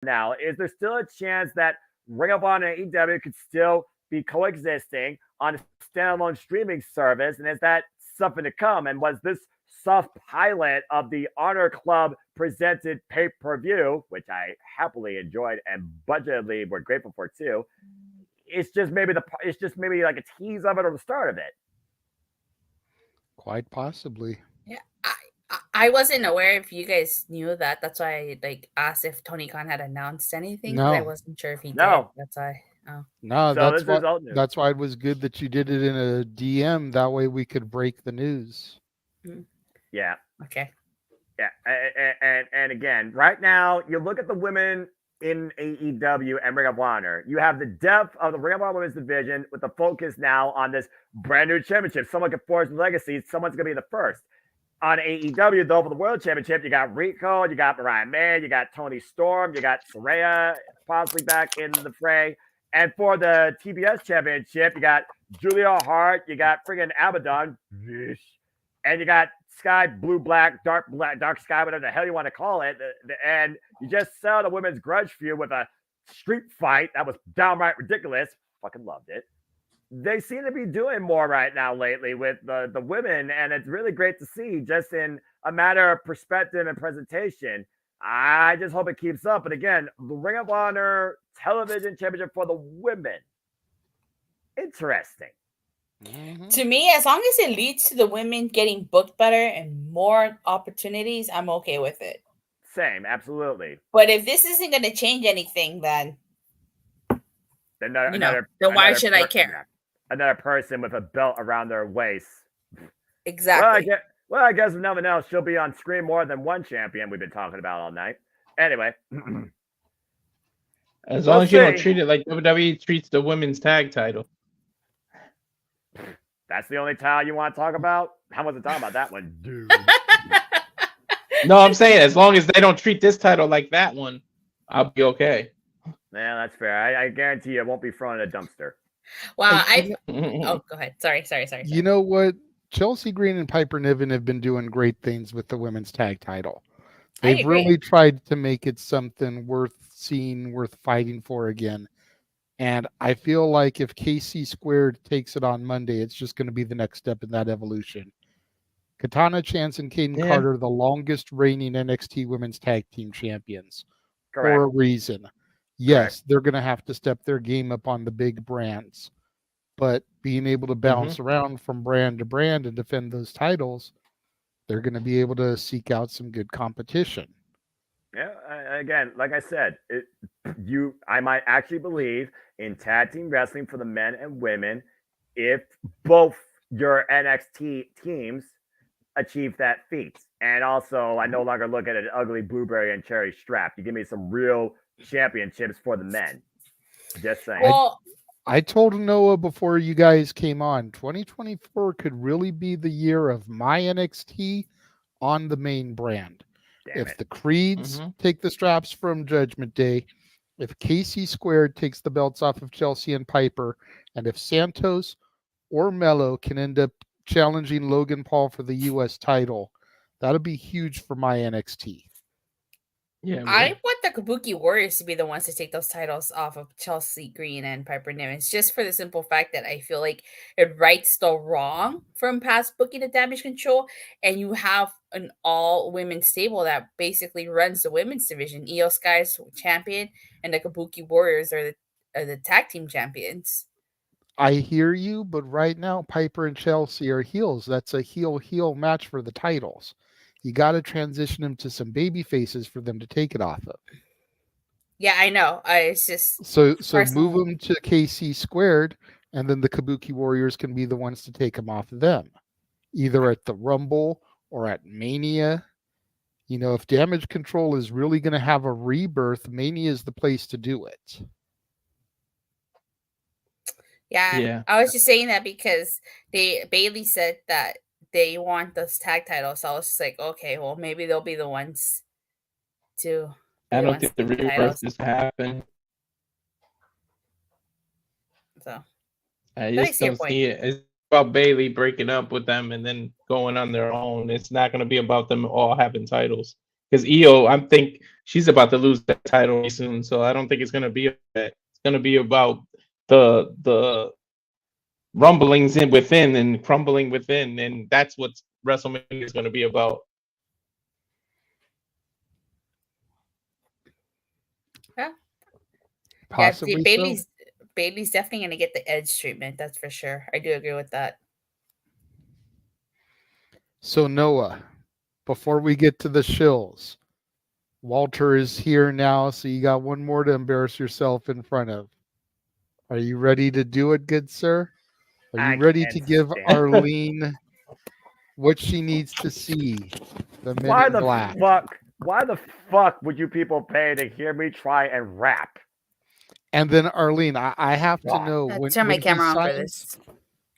now, is there still a chance that Ring of Honor and AEW could still be coexisting on a standalone streaming service? And is that something to come? And was this soft pilot of the Honor Club presented pay per view, which I happily enjoyed and budgetedly were grateful for too? It's just maybe like a tease of it or the start of it. Quite possibly. Yeah, I wasn't aware if you guys knew that. That's why I like asked if Tony Khan had announced anything. No. I wasn't sure if he did. No. That's why. Oh. No, So this is all new. that's why it was good that you did it in a DM. That way we could break the news. Yeah. Okay. Yeah, and again, right now, you look at the women in AEW and Ring of Honor. You have the depth of the Ring of Honor Women's Division with the focus now on this brand new championship. Someone can forge the legacy. Someone's going to be the first. On AEW, though, for the World Championship, you got Rico, you got Mariah May, you got Tony Storm, you got Saraya possibly back in the fray. And for the TBS Championship, you got Julia Hart, you got friggin' Abaddon, and you got Sky, Blue, Black, Dark Sky, whatever the hell you want to call it. And you just settled a women's grudge feud with a street fight that was downright ridiculous. Fucking loved it. They seem to be doing more right now lately with the women, and it's really great to see just in a matter of perspective and presentation. I just hope it keeps up. But again, the Ring of Honor Television Championship for the women. Interesting. To me, as long as it leads to the women getting booked better and more opportunities, I'm okay with it. Same, absolutely. But if this isn't going to change anything, then then why should I care? Another person with a belt around their waist. Exactly. Well, I guess if nothing else, she'll be on screen more than one champion we've been talking about all night. Anyway. As long as you don't treat it like WWE treats the women's tag title. That's the only title you want to talk about? How much to talk about that one, dude? No, I'm saying as long as they don't treat this title like that one, I'll be okay. Yeah, that's fair. I guarantee you it won't be thrown in a dumpster. Well, go ahead. Sorry. You know what? Chelsea Green and Piper Niven have been doing great things with the women's tag title. They've really tried to make it something worth seeing, worth fighting for again. And I feel like if KC Squared takes it on Monday, it's just going to be the next step in that evolution. Katana Chance and Kaden Carter, the longest reigning NXT women's tag team champions. Correct. For a reason. Yes, they're going to have to step their game up on the big brands. But being able to bounce around from brand to brand and defend those titles, they're going to be able to seek out some good competition. Yeah, again, like I said, I might actually believe in tag team wrestling for the men and women if both your NXT teams achieve that feat. And also, I no longer look at an ugly blueberry and cherry strap. You give me some real championships for the men. Just saying. Well, I told Noah before you guys came on, 2024 could really be the year of my NXT on the main brand. If the Creeds take the straps from Judgment Day, if KC Squared takes the belts off of Chelsea and Piper, and if Santos or Mello can end up challenging Logan Paul for the U.S. title, that'll be huge for my NXT. Yeah, I want the Kabuki Warriors to be the ones to take those titles off of Chelsea Green and Piper Niven. It's just for the simple fact that I feel like it rights the wrong from past booking and Damage Control, and you have an all-women stable that basically runs the women's division. Io Sky's champion, and the Kabuki Warriors are the tag team champions. I hear you, but right now Piper and Chelsea are heels. That's a heel match for the titles. You got to transition them to some baby faces for them to take it off of. Yeah, I know. It's just so move them to KC Squared, and then the Kabuki Warriors can be the ones to take them off of them, either at the Rumble or at Mania. You know, if Damage Control is really going to have a rebirth, Mania is the place to do it. Yeah. I was just saying that because Bailey said that they want those tag titles. So I was just like, okay, well, maybe they'll be the ones to. I don't think the rebirth has happened. So I just don't see it. It's about Bailey breaking up with them and then going on their own. It's not going to be about them all having titles. because Io, I think she's about to lose that title soon, so I don't think it's gonna be that. It's gonna be about the rumblings in within and crumbling within, and that's what WrestleMania is gonna be about. Possibly yeah, Bailey's Bailey's definitely gonna get the Edge treatment. That's for sure. I do agree with that. So Noah, before we get to the shills, Walter is here now, so you got one more to embarrass yourself in front of. Are you ready to do it, good sir? Are you ready to give Arlene what she needs to see? The Men in Black. Why the fuck would you people pay to hear me try and rap? And then Arlene, I have to know turn my camera on for this.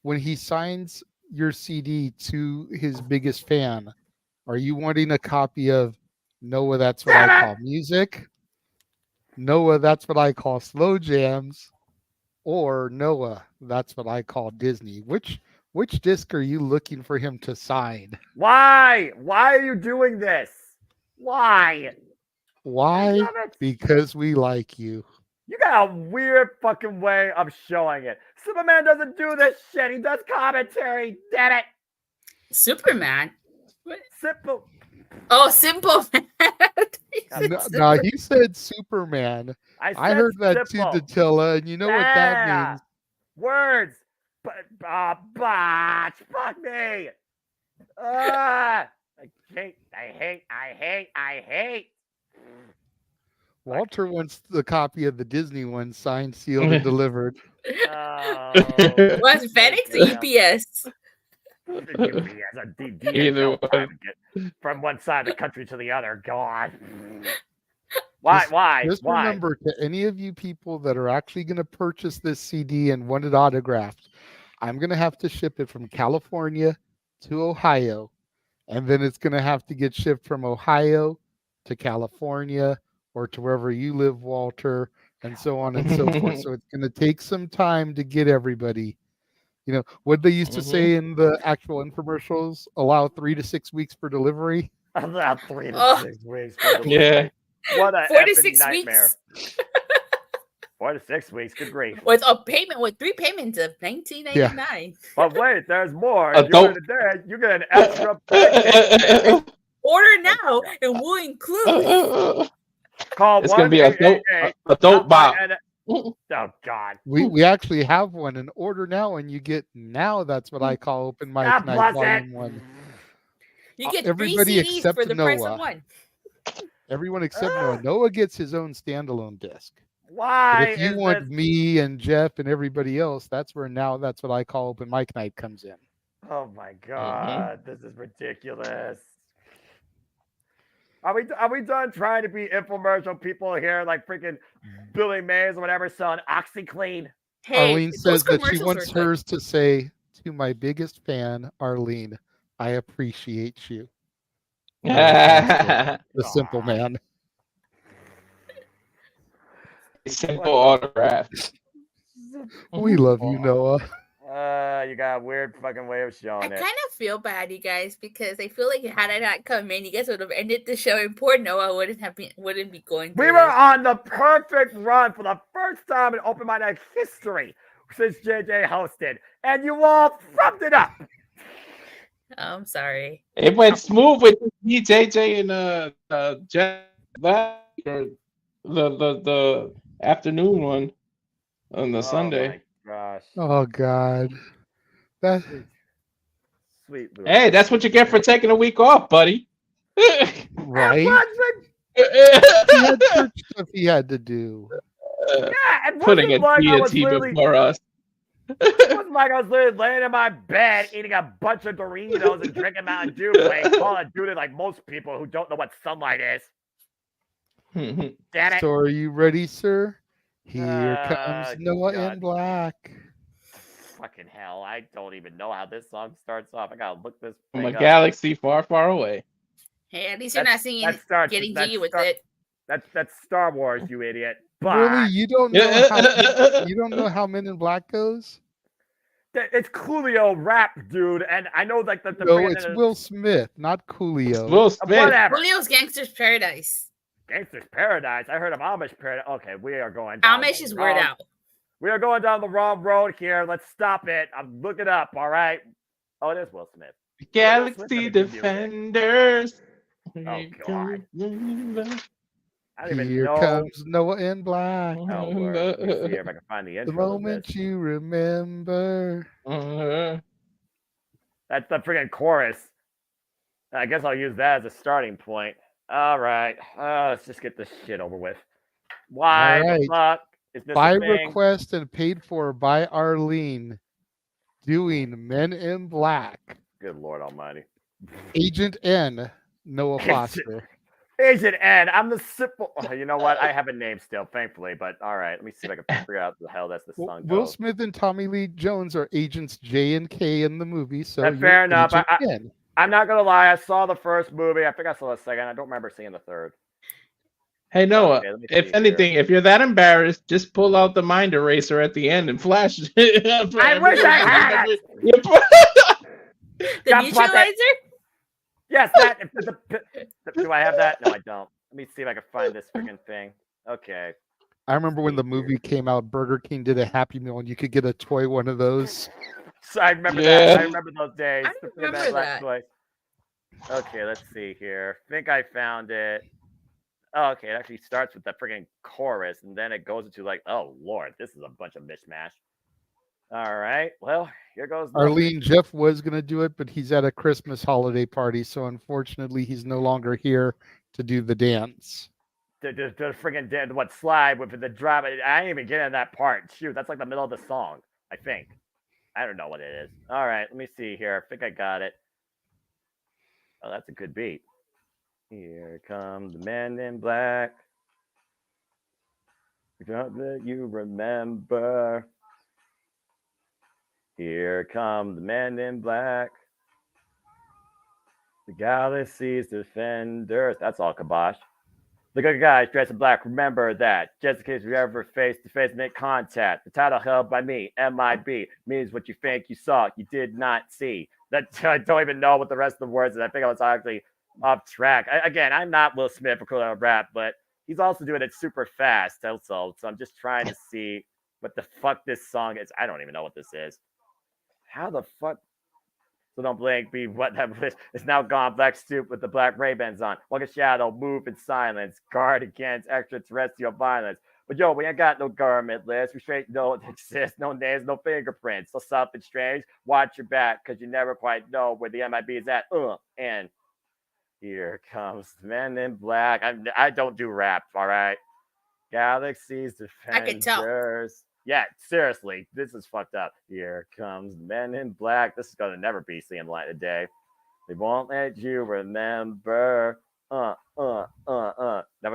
When he signs your CD to his biggest fan, are you wanting a copy of Noah, That's What I Call Music? Noah, That's What I Call Slow Jams? Or Noah, That's What I Call Disney? Which disc are you looking for him to sign? Why? Why are you doing this? Why? Why? Because we like you. You got a weird fucking way of showing it. Superman doesn't do this shit. He does commentary. Damn it. Superman? Simple. Oh, Simple Man. No, he said Superman. I heard that too, Datilla, and you know what that means. Words. Botch. Fuck me. I hate. Walter wants the copy of the Disney one signed, sealed, and delivered. Oh, was FedEx or UPS? Either one. From one side of the country to the other. God. Why? Just remember, to any of you people that are actually going to purchase this CD and want it autographed, I'm going to have to ship it from California to Ohio, and then it's going to have to get shipped from Ohio to California or to wherever you live, Walter, and so on and so forth. So it's going to take some time to get everybody. You know, what they used to say in the actual infomercials, allow 3 to 6 weeks for delivery. Allow 3 to 6 weeks for delivery. Yeah. What a 4 to 6 nightmare. weeks. 4 to 6 weeks, good grief. With 3 payments of $19.99. Yeah. But wait, there's more. You get an extra paycheck. Order now, and we'll include. Call it's going to be a dope box. Oh, God. We actually have one, and order now, and you get now. That's what I call Open Mic Night Volume 1. You get everybody 3 CDs except for the Noah. price of one. Everyone except Noah. Noah gets his own standalone disc. Why? But if you want me and Jeff and everybody else, that's where now That's What I Call Open Mic Night comes in. Oh my God, This is ridiculous. Are we done trying to be infomercial people here, like freaking Billy Mays or whatever, selling OxyClean? Hey, Arlene says that she wants hers to say, to my biggest fan, Arlene, I appreciate you. The Simple Man. Simple autograph. We love you, Noah. You got a weird fucking way of showing it. I kind of feel bad, you guys, because I feel like had I not come in, you guys would have ended the show, and poor Noah wouldn't be going. We were on the perfect run for the first time in Open Mic Night history since JJ hosted, and you all fucked it up. Oh, I'm sorry. It went smooth with me, JJ, and Jeff. The afternoon one on the Sunday. Gosh. Oh God. That Sweet. Hey, that's what you get for taking a week off, buddy. Right? He had church stuff he had to do. And putting a deity before us. It wasn't like I was literally laying in my bed eating a bunch of Doritos and drinking Mountain Dew, playing Call of Duty like most people who don't know what sunlight is. Damn it. So are you ready, sir? Here comes Noah in Black. Fucking hell, I don't even know how this song starts off. I gotta look this From a up. galaxy far, far away. Hey, at least you're not singing Getting Jiggy with it. That's Star Wars, you idiot. But Really? You don't know how Men in Black goes? It's Coolio rap, dude, and I know like the No, freaking, it's Will Smith, not Coolio. Will Smith. whatever. Julio's Gangster's Paradise. Gangster's Paradise. I heard of Amish Paradise. Okay, we are going down. Amish the is word wrong- out. We are going down the wrong road here. Let's stop it. I'm looking up. All right. Oh, it is Will Smith. Galaxy Defenders. Oh God. I don't even Here know. comes Noah in black. Oh, Lord. Let me see if I can find the The intro. moment you remember. That's the freaking chorus. I guess I'll use that as a starting point. All right. Let's just get this shit over with. Why All right. the fuck is this By a thing? request and paid for by Arlene, doing Men in Black. Good Lord Almighty. Agent N, Noah Agent- Foster. Agent N. I'm the simple. Oh, you know what? I have a name still, thankfully. But all right, let me see if I can figure out the hell that's the song. Will goes. Smith and Tommy Lee Jones are agents J and K in the movie, so That's you're fair enough. Agent N. I'm not gonna lie. I saw the first movie. I think I saw the second. I don't remember seeing the third. Hey Noah, Okay, let me if see anything, if you're that embarrassed, just pull out the mind eraser at the end and flash it. I wish I had it. The That's what that- neutralizer? Yes, that. Do I have that? No, I don't. Let me see if I can find this freaking thing. Okay. I remember when the movie came out, Burger King did a Happy Meal, and you could get a toy one of those. So I remember Yeah. that. I remember those days. I The remember Freaking Black that. Toy. Okay, let's see here. Think I found it. Oh, okay, it actually starts with the freaking chorus, and then it goes into like, oh Lord, this is a bunch of mishmash. All right, well, here goes. nothing. Arlene, Jeff was going to do it, but he's at a Christmas holiday party, so unfortunately he's no longer here to do the dance. The freaking what slide with the drop. I ain't even getting that part. Shoot, that's like the middle of the song. I think. I don't know what it is. All right, let me see here. I think I got it. Oh, that's a good beat. Here come the men in black. Don't that you remember. Here come the men in black. The galaxy's defenders. That's all kibosh. The good guys dressed in black, remember that. Just in case we ever face to face make contact. The title held by me, MIB, means what you think you saw, you did not see. That I don't even know what the rest of the words is. I think I was actually off track. Again, I'm not Will Smith for Cool Rap, but he's also doing it super fast also. So I'm just trying to see what the fuck this song is. I don't even know what this is. How the fuck? So don't blink, be what that was. It's now gone. Black suit with the black Ray-Bans on. Like a shadow, move in silence. Guard against extraterrestrial violence. But yo, we ain't got no government list. We straight don't exist. No names, no fingerprints. So something strange. Watch your back, because you never quite know where the MIB is at. And here comes the Men in Black. I don't do rap, all right? Galaxies I can tell. Defenders. Yeah, seriously, this is fucked up. Here comes Men in Black. This is gonna never be seeing light of day. They won't let you remember. Never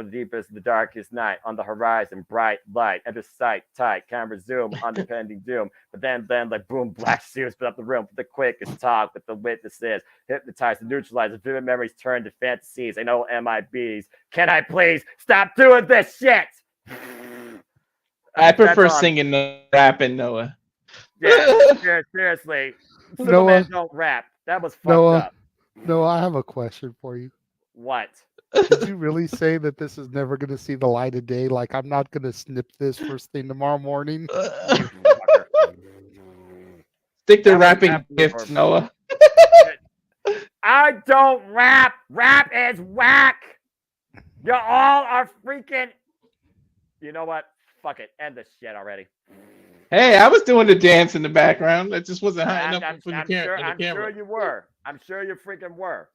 the deepest, the darkest night. On the horizon, bright light. Enter sight, tight. Camera zoom on the pending doom. But then, like boom, black suits put up the room. With the quickest talk with the witnesses. Hypnotize and neutralize. The vivid memories turn to fantasies. I know MIBs. Can I please stop doing this shit? I prefer That's all. singing than rapping, Noah. Yeah, seriously. Some Noah. men don't rap. That was fucked Noah. up. No, I have a question for you. What? Did you really say that this is never going to see the light of day? Like, I'm not going to snip this first thing tomorrow morning? Stick to That was rapping absolutely gifts, horrible. Noah. I don't rap. Rap is whack. You all are freaking. You know what? Fuck it. End this shit already. Hey, I was doing the dance in the background. That just wasn't high enough I'm for the, sure camera. you were. I'm sure you freaking were.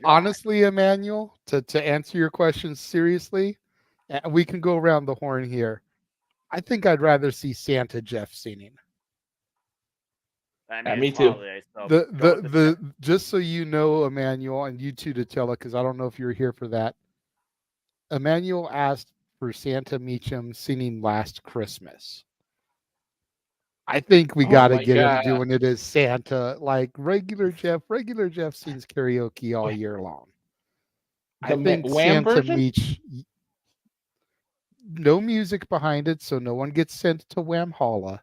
Honestly, Emmanuel, to answer your question seriously, and we can go around the horn here. I think I'd rather see Santa Jeff singing. I Yeah, mean, me it's too. holiday, so The go with the just so you know, Emmanuel, and you two to tell it, because I don't know if you're here for that. Emmanuel asked for Santa Meacham singing Last Christmas. I think we Oh got to my get God. him doing it as Santa, like regular Jeff. Regular Jeff sings karaoke all year long. I The think Wham Santa version? Meach, no music behind it, so no one gets sent to Whamhalla.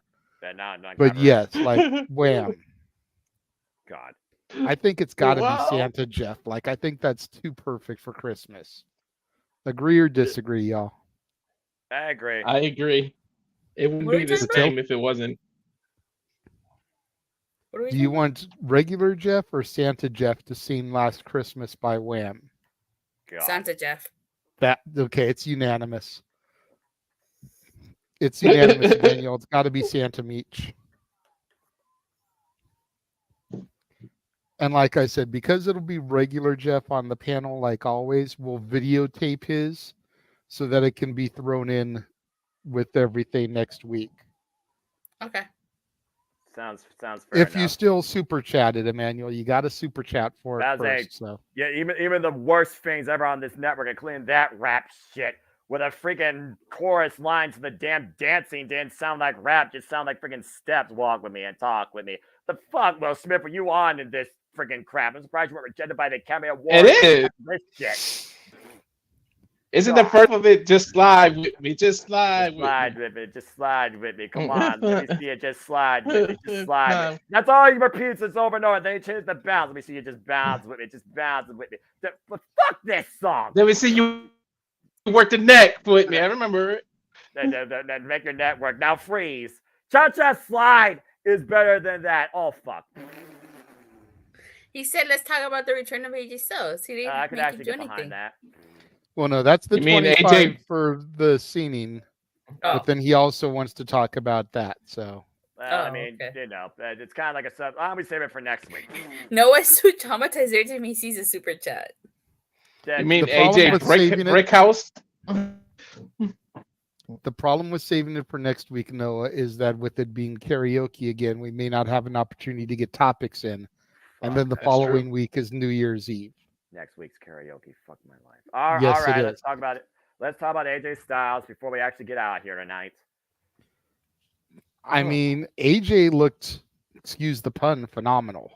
Not But cover. yes, like Wham. God. I think it's got to Wow. be Santa Jeff. Like I think that's too perfect for Christmas. Agree or disagree, y'all? I agree. I agree. It wouldn't What are be we the talking same if it wasn't. What are we Do you talking want regular Jeff or Santa Jeff to sing Last Christmas by Wham? God. Santa Jeff. That okay, it's unanimous. It's unanimous, Daniel. It's got to be Santa Meach. And like I said, because it'll be regular Jeff on the panel, like always, we'll videotape his so that it can be thrown in with everything next week. Okay. Sounds fair If enough. you still super chatted, Emmanuel, you got to super chat for it That was first. So Yeah, even the worst things ever on this network, including that rap shit with a freaking chorus line to the damn dancing didn't sound like rap, just sound like freaking steps. Walk with me and talk with me. The fuck, Will Smith, were you on in this freaking crap? I'm surprised you weren't rejected by the Academy Awards. It is. This shit. Isn't the first of it just slide with me? Just slide Just with me. slide with me. Just slide with me. Come on. Let me see it. Just slide with me. Just slide with me. That's all he repeats this over and over. Then he changes the bounce. Let me see you just bounce with me. Just bounce with me. But fuck this song. Let me see you work the neck with me. I remember it. Then make your network. Now freeze. Cha-cha slide is better than that. Oh, fuck. He said, "Let's talk about the return of AJ Styles." He didn't I could make actually him do get anything. behind that. well, no, that's the You mean 25 AJ for the singing. Oh. But then he also wants to talk about that. So Well, I Oh, mean, okay. you know, it's kind of like a sub. I'll save it for next week. Noah's so traumatized every time he sees a super chat. You mean The problem AJ with saving it- Brickhouse? the problem with saving it for next week, Noah, is that with it being karaoke again, we may not have an opportunity to get topics in. And then the That's following true. week is New Year's Eve. Next week's karaoke. Fuck my life. All Yes, it right, is. let's talk about it. Let's talk about AJ Styles before we actually get out here tonight. I mean, AJ looked, excuse the pun, phenomenal.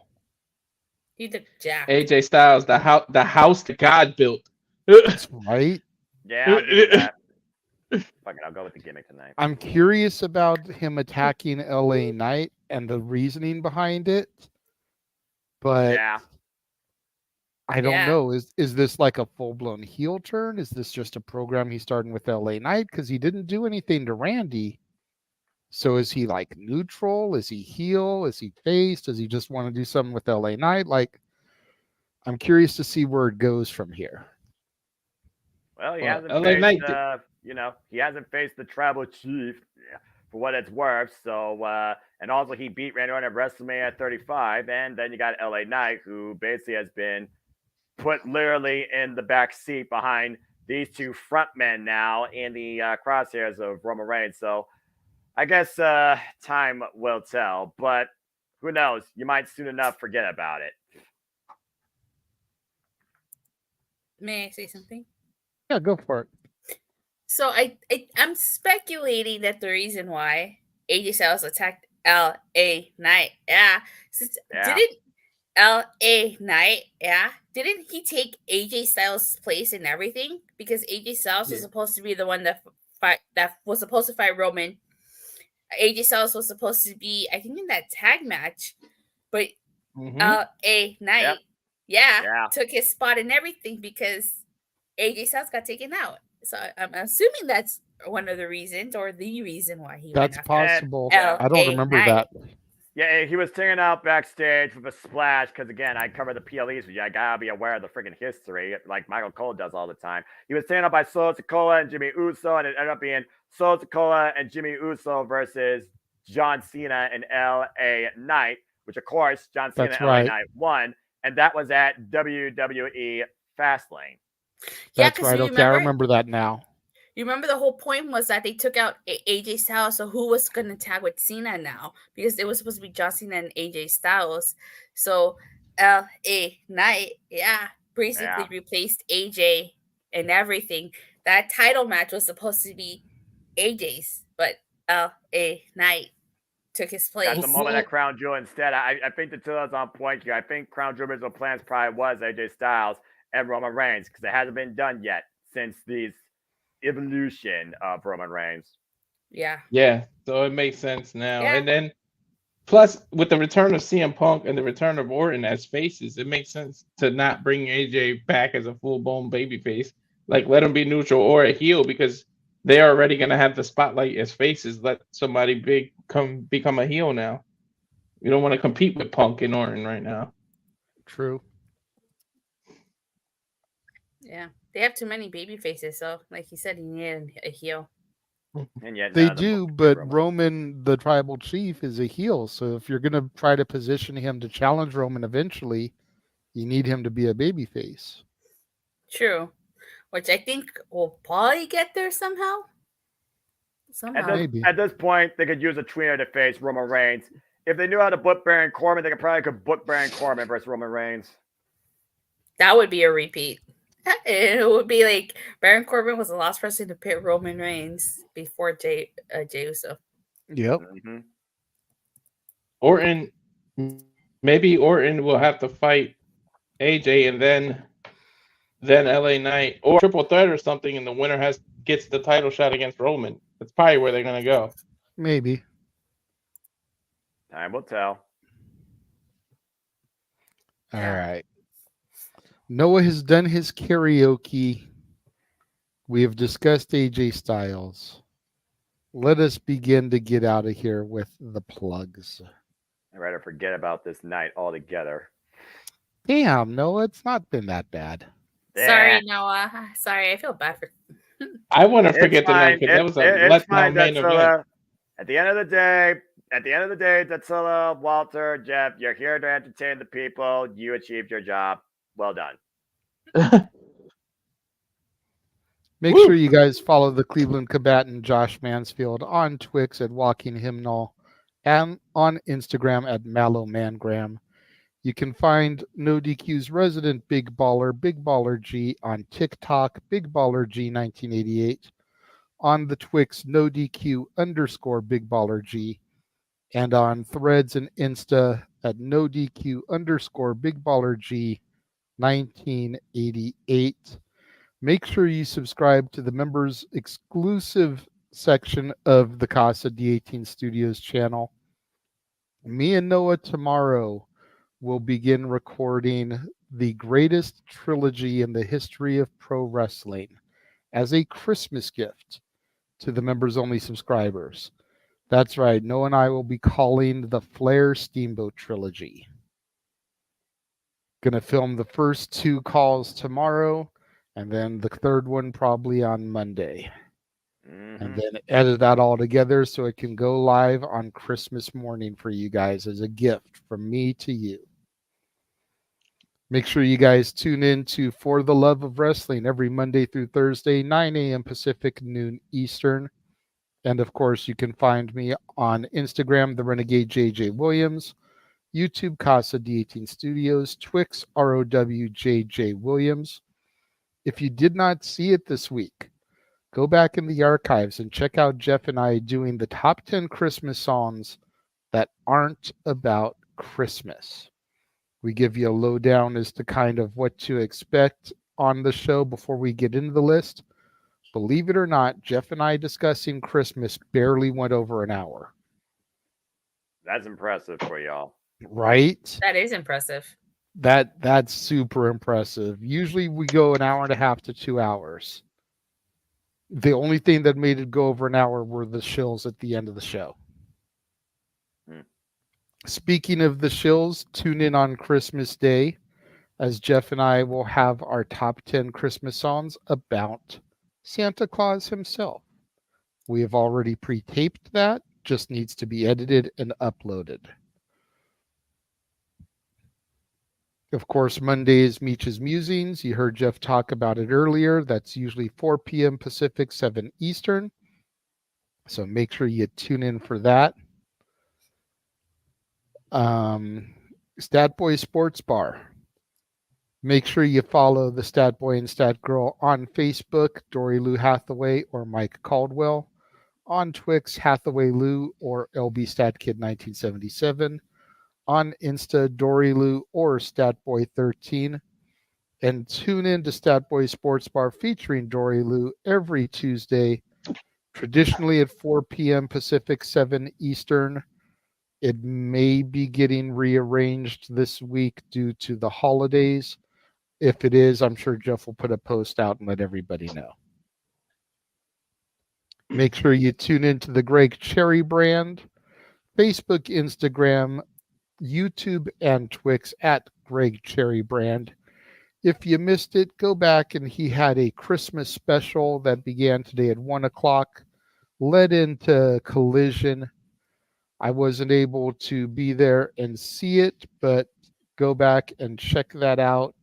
He looked jacked. AJ Styles, the house that God built. That's right. Yeah, I'll give you that. Fuck it, I'll go with the gimmick tonight. I'm curious about him attacking LA Knight and the reasoning behind it. But Yeah. I don't Yeah. know. Is this like a full-blown heel turn? Is this just a program he's starting with LA Knight? Because he didn't do anything to Randy. So is he like neutral? Is he heel? Is he face? Does he just want to do something with LA Knight? Like, I'm curious to see where it goes from here. Well, he Well, hasn't LA faced, Knight he hasn't faced the tribal chief, for what it's worth. So, and also he beat Randy Orton at WrestleMania 35, and then you got LA Knight, who basically has been put literally in the back seat behind these two front men now in the crosshairs of Roman Reigns. So, I guess time will tell, but who knows? You might soon enough forget about it. May I say something? Yeah, go for it. So I'm speculating that the reason why AJ Styles attacked LA Knight, didn't LA Knight, didn't he take AJ Styles' place in everything? Because AJ Styles was supposed to be the one that was supposed to fight Roman. AJ Styles was supposed to be, I think, in that tag match, but LA Knight, took his spot and everything because AJ Styles got taken out. So I'm assuming that's one of the reasons, or the reason why he. That's went possible. after I don't remember LA that. Yeah, he was taken out backstage with a splash because, again, I cover the PLEs with you. I gotta be aware of the freaking history, like Michael Cole does all the time. He was taken out by Solo Sikoa and Jimmy Uso, and it ended up being Solo Sikoa and Jimmy Uso versus John Cena and LA Knight, which, of course, John Cena and LA Knight won, and that was at WWE Fastlane. That's right. Okay, I remember that now. You remember the whole point was that they took out AJ Styles, so who was going to tag with Cena now? Because it was supposed to be John Cena and AJ Styles. So LA Knight, basically replaced AJ and everything. That title match was supposed to be AJ's, but LA Knight took his place. That's the moment that Crown Jewel instead. I think the two is on point here. I think Crown Jewel's original plans probably was AJ Styles and Roman Reigns because it hasn't been done yet since these evolution of Roman Reigns. Yeah. Yeah, so it makes sense now. Yeah. And then plus with the return of CM Punk and the return of Orton as faces, it makes sense to not bring AJ back as a full-blown babyface. Like let him be neutral or a heel because they're already gonna have the spotlight as faces. Let somebody big become a heel now. You don't want to compete with Punk and Orton right now. True. Yeah. They have too many baby faces, so like he said, he needed a heel. And yet They none of them do, look but Roman. Roman, the tribal chief, is a heel. So if you're going to try to position him to challenge Roman eventually, you need him to be a babyface. True. Which I think will probably get there somehow. Maybe. At this point, they could use a tweener to face Roman Reigns. If they knew how to book Baron Corbin, they could book Baron Corbin versus Roman Reigns. That would be a repeat. It would be like Baron Corbin was the last person to pit Roman Reigns before Jey Uso. Yep. Mm-hmm. Orton, maybe Orton will have to fight AJ and then LA Knight or triple threat or something, and the winner gets the title shot against Roman. That's probably where they're gonna go. Maybe. Time will tell. All right. Noah has done his karaoke. We have discussed AJ Styles. Let us begin to get out of here with the plugs. I'd rather forget about this night altogether. Damn, Noah, it's not been that bad. Sorry, Noah. Sorry, I feel bad for. I want to forget the night because that was a letdown main event. At the end of the day, Datsila, Walter, Jeff, you're here to entertain the people. You achieved your job. Well done. Make sure you guys follow the Cleveland combatant Josh Mansfield on Twix at Walking Hymnal and on Instagram at MallowMangram. You can find No DQ's resident Big Baller G on TikTok, Big Baller G 1988, on the Twix No DQ _ Big Baller G, and on Threads and Insta at No DQ _ Big Baller G 1988. Make sure you subscribe to the members exclusive section of the Casa D18 Studios channel. Me and Noah tomorrow will begin recording the greatest trilogy in the history of pro wrestling as a Christmas gift to the members only subscribers. That's right. Noah and I will be calling the Flair Steamboat trilogy. Gonna film the first 2 calls tomorrow, and then the third one probably on Monday. And then edit that all together so it can go live on Christmas morning for you guys as a gift from me to you. Make sure you guys tune in to For the Love of Wrestling every Monday through Thursday, 9 a.m. Pacific, noon Eastern. And of course, you can find me on Instagram, The Renegade JJ Williams, YouTube, Casa D18 Studios, Twix, ROWJJ Williams. If you did not see it this week, go back in the archives and check out Jeff and I doing the top 10 Christmas songs that aren't about Christmas. We give you a lowdown as to kind of what to expect on the show before we get into the list. Believe it or not, Jeff and I discussing Christmas barely went over an hour. That's impressive for y'all. Right? That is impressive. That's super impressive. Usually we go an hour and a half to 2 hours. The only thing that made it go over an hour were the shills at the end of the show. Speaking of the shills, tune in on Christmas Day as Jeff and I will have our top 10 Christmas songs about Santa Claus himself. We have already pre-taped that, just needs to be edited and uploaded. Of course, Monday is Meech's Musings. You heard Jeff talk about it earlier. That's usually 4 p.m. Pacific, 7 Eastern. So make sure you tune in for that. Stat Boy Sports Bar. Make sure you follow the Stat Boy and Stat Girl on Facebook, Dory Lou Hathaway or Mike Caldwell. On Twix, Hathaway Lou or LB Stat Kid 1977. On Insta, Dory Lou or Statboy13. And tune in to Stat Boy Sports Bar featuring Dory Lou every Tuesday traditionally at 4 p.m. Pacific, 7 Eastern. It may be getting rearranged this week due to the holidays. If it is, I'm sure Jeff will put a post out and let everybody know. Make sure you tune into the Greg Cherry brand, Facebook, Instagram, YouTube, and Twix at Greg Cherry brand. If you missed it, go back, and he had a Christmas special that began today at 1 o'clock, led into Collision. I wasn't able to be there and see it, but go back and check that out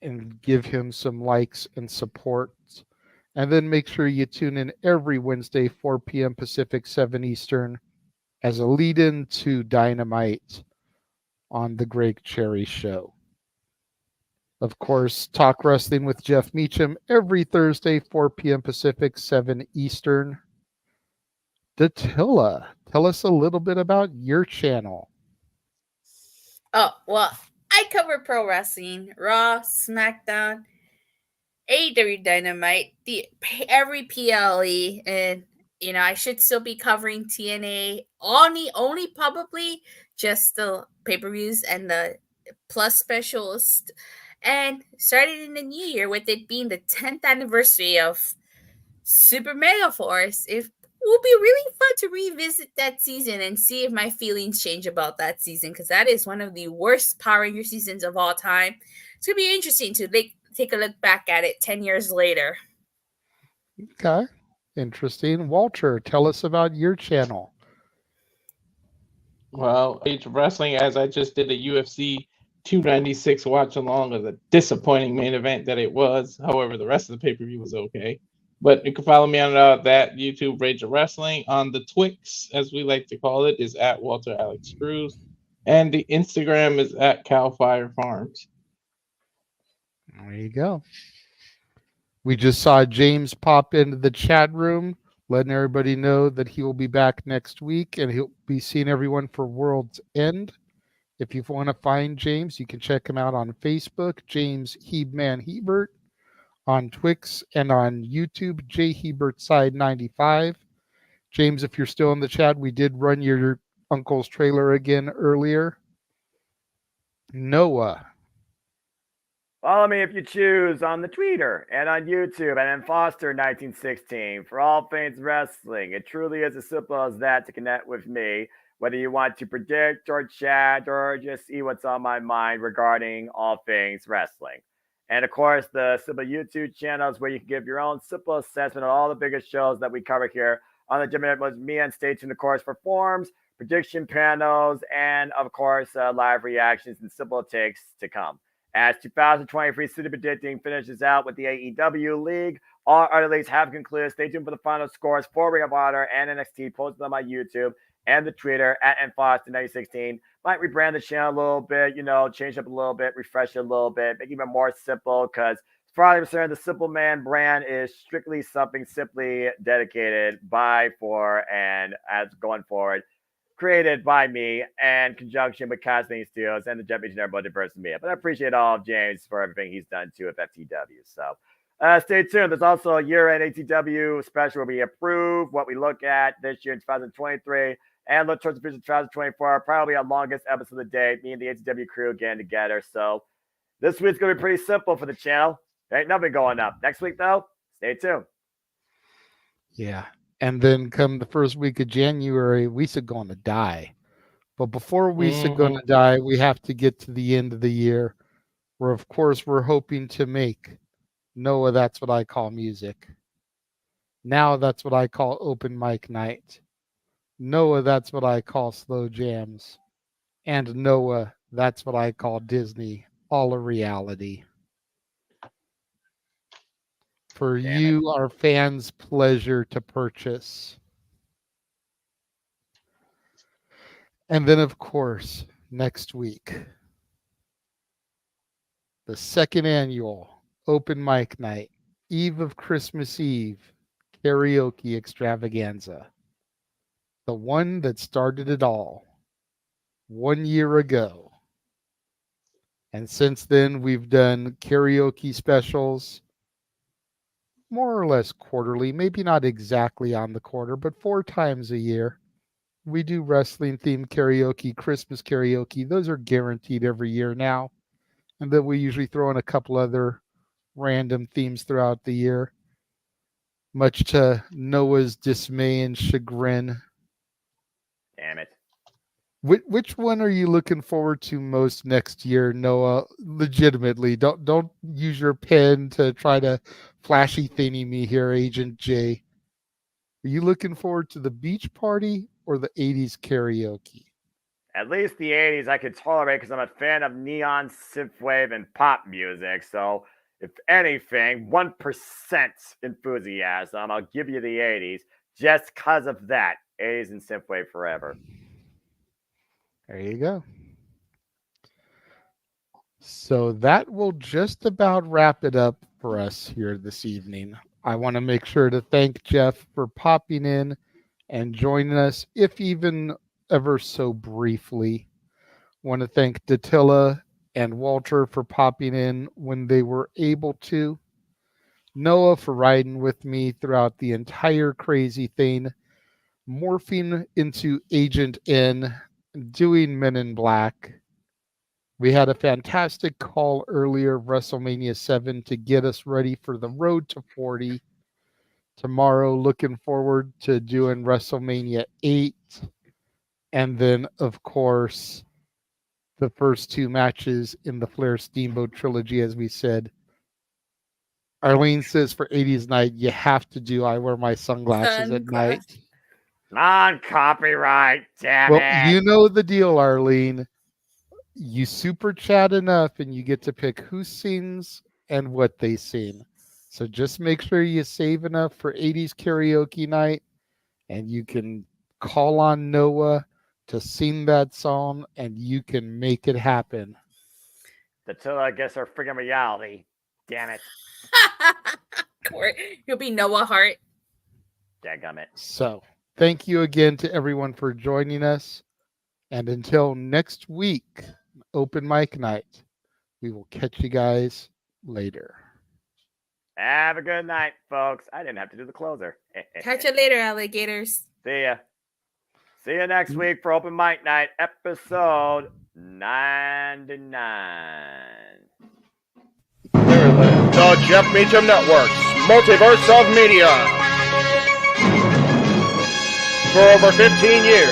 and give him some likes and support. And then make sure you tune in every Wednesday, 4 p.m. Pacific, 7 Eastern, as a lead-in to Dynamite on the Greg Cherry Show. Of course, Talk Wrestling with Jeff Meacham every Thursday, 4 p.m. Pacific, 7 Eastern. Datilla, tell us a little bit about your channel. Oh, well, I cover pro wrestling, Raw, SmackDown, AEW Dynamite, every PLE, and I should still be covering TNA. Only probably just the pay-per-views and the plus specials. And started in the new year with it being the 10th anniversary of Super Mega Force. It will be really fun to revisit that season and see if my feelings change about that season, because that is one of the worst Power Ranger seasons of all time. It's going to be interesting to take a look back at it 10 years later. Okay, interesting. Walter, tell us about your channel. Well, Age of Wrestling, as I just did a UFC 296 watch along of the disappointing main event that it was. However, the rest of the pay-per-view was okay. But you can follow me on that YouTube, Rage of Wrestling. On the Twix, as we like to call it, is at Walter Alex Cruz. And the Instagram is at Cal Fire Farms. There you go. We just saw James pop into the chat room, letting everybody know that he will be back next week, and he'll be seeing everyone for World's End. If you want to find James, you can check him out on Facebook, James Heebman Hebert, on Twix, and on YouTube, J Hebert Side 95. James, if you're still in the chat, we did run your uncle's trailer again earlier. Noah. Follow me if you choose on the Twitter and on YouTube, and then Foster1916 for all things wrestling. It truly is as simple as that to connect with me, whether you want to predict or chat or just see what's on my mind regarding all things wrestling. And of course, the simple YouTube channels where you can give your own simple assessment of all the biggest shows that we cover here on the Gym with me, and stay tuned, of course, for forums, prediction panels, and of course, live reactions and simple takes to come. As 2023 City Predicting finishes out with the AEW League, all other leagues have concluded. Stay tuned for the final scores for Ring of Honor and NXT. Posted on my YouTube and the Twitter at nfoster916. Might rebrand the channel a little bit, change up a little bit, refresh it a little bit, make it even more simple, because as far as I'm concerned, the Simple Man brand is strictly something simply dedicated by, for, and as going forward, created by me in conjunction with Casting Studios and the Jet Visionary Multiverse Media. But I appreciate all of James for everything he's done too with FTW. So stay tuned. There's also a year-end ATW special where we approve what we look at this year in 2023 and look towards the future 2024. Probably our longest episode of the day, me and the ATW crew getting together. So this week's going to be pretty simple for the channel. There ain't nothing going up. Next week, though, stay tuned. Yeah. And then come the first week of January, Wee's going to die. But before Wee's going to die, we have to get to the end of the year, where, of course, we're hoping to make Noah, That's What I Call Music. Now that's what I call Open Mic Night. Noah, That's What I Call Slow Jams. And Noah, That's What I Call Disney, all a reality. For you, our fans' pleasure to purchase. And then, of course, next week, the second annual Open Mic Night, Eve of Christmas Eve, karaoke extravaganza. The one that started it all 1 year ago. And since then, we've done karaoke specials more or less quarterly, maybe not exactly on the quarter, but 4 times a year. We do wrestling themed karaoke, Christmas karaoke. Those are guaranteed every year now. And then we usually throw in a couple other random themes throughout the year, much to Noah's dismay and chagrin. Damn it. Which one are you looking forward to most next year, Noah? Legitimately, don't use your pen to try to flashy thingy me here, Agent J. Are you looking forward to the beach party or the 80s karaoke? At least the 80s I could tolerate because I'm a fan of neon, synthwave, and pop music. So, if anything, 1% enthusiasm, I'll give you the 80s just because of that. 80s and synthwave forever. There you go. So that will just about wrap it up for us here this evening. I want to make sure to thank Jeff for popping in and joining us, if even ever so briefly. Want to thank Datilla and Walter for popping in when they were able to. Noah for riding with me throughout the entire crazy thing, morphing into Agent N, doing Men in Black. We had a fantastic call earlier, WrestleMania 7, to get us ready for the road to 40. Tomorrow, looking forward to doing WrestleMania 8. And then, of course, the first 2 matches in the Flair Steamboat trilogy, as we said. Arlene says for 80s night, you have to do I Wear My Sunglasses at night. Non-copyright, damn it. You know the deal, Arlene. You super chat enough and you get to pick who sings and what they sing. So just make sure you save enough for 80s karaoke night and you can call on Noah to sing that song and you can make it happen. Until I guess our friggin' reality. Damn it. You'll be Noah Hart. Dadgummit. So thank you again to everyone for joining us. And until next week, open mic night, we will catch you guys later. Have a good night, folks. I didn't have to do the closer. Catch you later, alligators. See ya. See you next week for Open Mic Night, episode 99. The Jeff Meacham Network's Multiverse of Media. For over 15 years,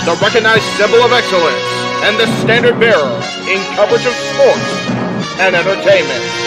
the recognized symbol of excellence and the standard bearer in coverage of sports and entertainment.